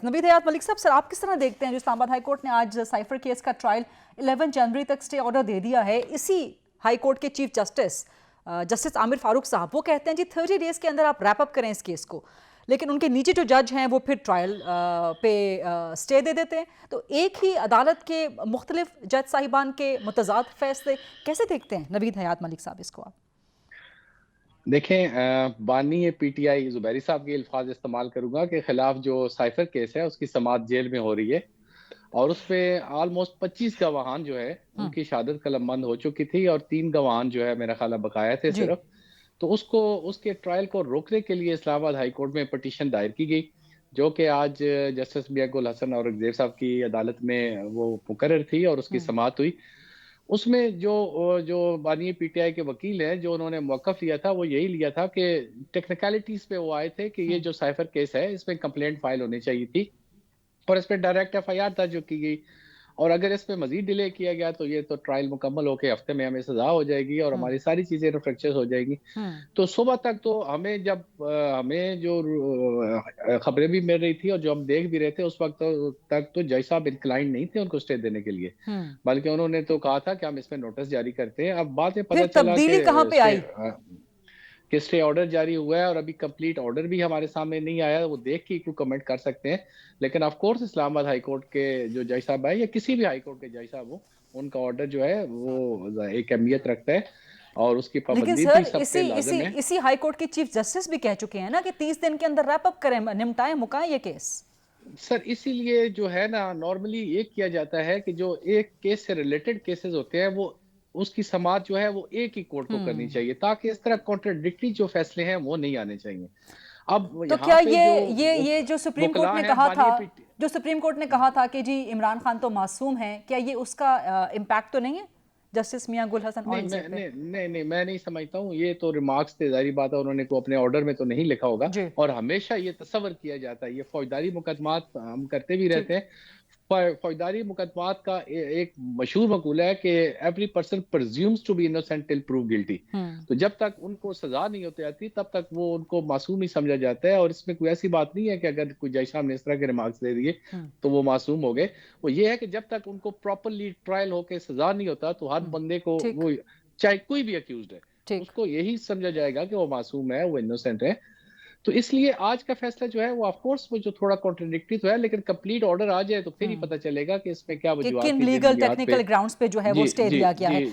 नवीद हयात मलिक साहब, सर आप किस तरह देखते हैं जो इस्लामाबाद हाई कोर्ट ने आज साइफर केस का ट्रायल 11 जनवरी तक स्टे ऑर्डर दे दिया है। इसी हाई कोर्ट के चीफ जस्टिस आमिर फारूक साहब वो कहते हैं जी 30 डेज के अंदर आप रैप अप करें इस केस को, लेकिन उनके नीचे जो जज हैं वो फिर ट्रायल पे स्टे दे देते हैं। तो एक ही अदालत के मुख्तलिफ जज साहिबान के मुतजाद फैसले कैसे देखते हैं नवीद हयात मलिक साहब इसको आप? देखें, बानी पीटीआई जुबैरी साहब के अल्फाज इस्तेमाल करूंगा के खिलाफ जो साइफर केस है उसकी समाअत जेल में हो रही है और उस पे ऑलमोस्ट 25 गवाहान जो है उनकी शहादत कलमबंद हो चुकी थी और 3 गवाहान जो है मेरा ख्याल है बकाया थे जी। सिर्फ। तो उसको उसके ट्रायल को रोकने के लिए इस्लामाबाद हाई कोर्ट में पटिशन दायर की गई, जो कि आज जस्टिस मियां गुल हसन औरंगजेब साहब की अदालत में वो मुकर्रर थी और उसकी समाअत हुई। उसमें जो माननीय पीटीआई के वकील हैं जो उन्होंने मौक़िफ़ लिया था वो यही लिया था कि टेक्निकलिटीज पे वो आए थे कि ये जो साइफर केस है इसमें कंप्लेंट फाइल होनी चाहिए थी और इस पे डायरेक्ट एफआईआर दर्ज की गई और अगर इस पे मजीद डिले किया गया तो ये तो ट्रायल मुकम्मल होकर हफ्ते में हमें सजा हो जाएगी और हमारी सारी चीजें रिफ्रेक्चर हो जाएगी। तो सुबह तक तो हमें जब हमें जो खबरें भी मिल रही थी और जो हम देख भी रहे थे उस वक्त तक तो जज साहब इंक्लाइंड नहीं थे उनको स्टे देने के लिए, बल्कि उन्होंने तो कहा था कि हम इसमें नोटिस जारी करते हैं। अब बाद में पता फिर चला तब्दीली कहाँ पे आई? कि स्टे ऑर्डर जारी हुआ है और अभी कंप्लीट ऑर्डर भी हमारे सामने नहीं आया, वो देख के कोई कमेंट कर सकते हैं। लेकिन of course Islamabad high court के जो जज साहब है या किसी भी हाई कोर्ट के जज साहब हो, उनका ऑर्डर जो है वो एक अहमियत रखता है और उसकी लेकिन पाबंदी भी सर सब पे इसी इसी लाजिम है। इसी हाई कोर्ट के चीफ जस्टिस भी कह चुके हैं ना कि 30 दिन के अंदर रैप अप करें, निपटाएं, मुकाएं ये केस। सर इसीलिए जो है ना नॉर्मली ये किया जाता है कि जो एक केस से रिलेटेड केसेस होते हैं वो उसकी समाअत जो है वो एक ही कोर्ट को करनी चाहिए ताकि इस तरह कॉन्ट्रडिक्टरी जो फैसले हैं वो नहीं आने चाहिए। अब तो यहाँ क्या पे जो ये जो सुप्रीम कोर्ट वकला ने हैं कहा था, माननीय पीटी जो सुप्रीम कोर्ट ने कहा था कि जी इमरान खान तो मासूम है, क्या ये उसका इम्पैक्ट तो नहीं है जस्टिस मियां गुल हसन नहीं मैं औरंगजेब पे? नहीं मैं नहीं समझता हूँ, ये तो रिमार्क्स थे, जाहिर बात है उन्होंने को अपने ऑर्डर में तो नहीं लिखा होगा जी। और हमेशा ये तस्वर किया जाता है, ये फौजदारी मुकदमात हम करते भी रहते ठीक। हैं। फौजदारी मुकदमात का एक मशहूर मकूला है कि every person presumes to be innocent till prove guilty. तो जब तक उनको सजा नहीं होती आती तब तक वो उनको मासूम ही समझा जाता है और इसमें कोई ऐसी बात नहीं है कि अगर कोई जज साहब ने इस तरह के रिमार्क्स दे दिए तो वो मासूम हो गए। वो ये है कि जब तक उनको प्रॉपरली ट्रायल होकर सजा नहीं होता तो हर बंदे को ठीक। वो चाहे कोई भी अक्यूज्ड है ठीक। उसको यही समझा जाएगा कि वो मासूम है, वो इनोसेंट है। तो इसलिए आज का फैसला जो है वो ऑफ कोर्स वो जो थोड़ा कॉन्ट्रडिक्टरी तो है, लेकिन कंप्लीट ऑर्डर आ जाए तो फिर ही पता चलेगा कि इसमें क्या कि वजूहत किन थी जिन लीगल बुनियाद पे। टेक्निकल ग्राउंड्स पे जो है वो जी स्टे जी दिया गया जी है।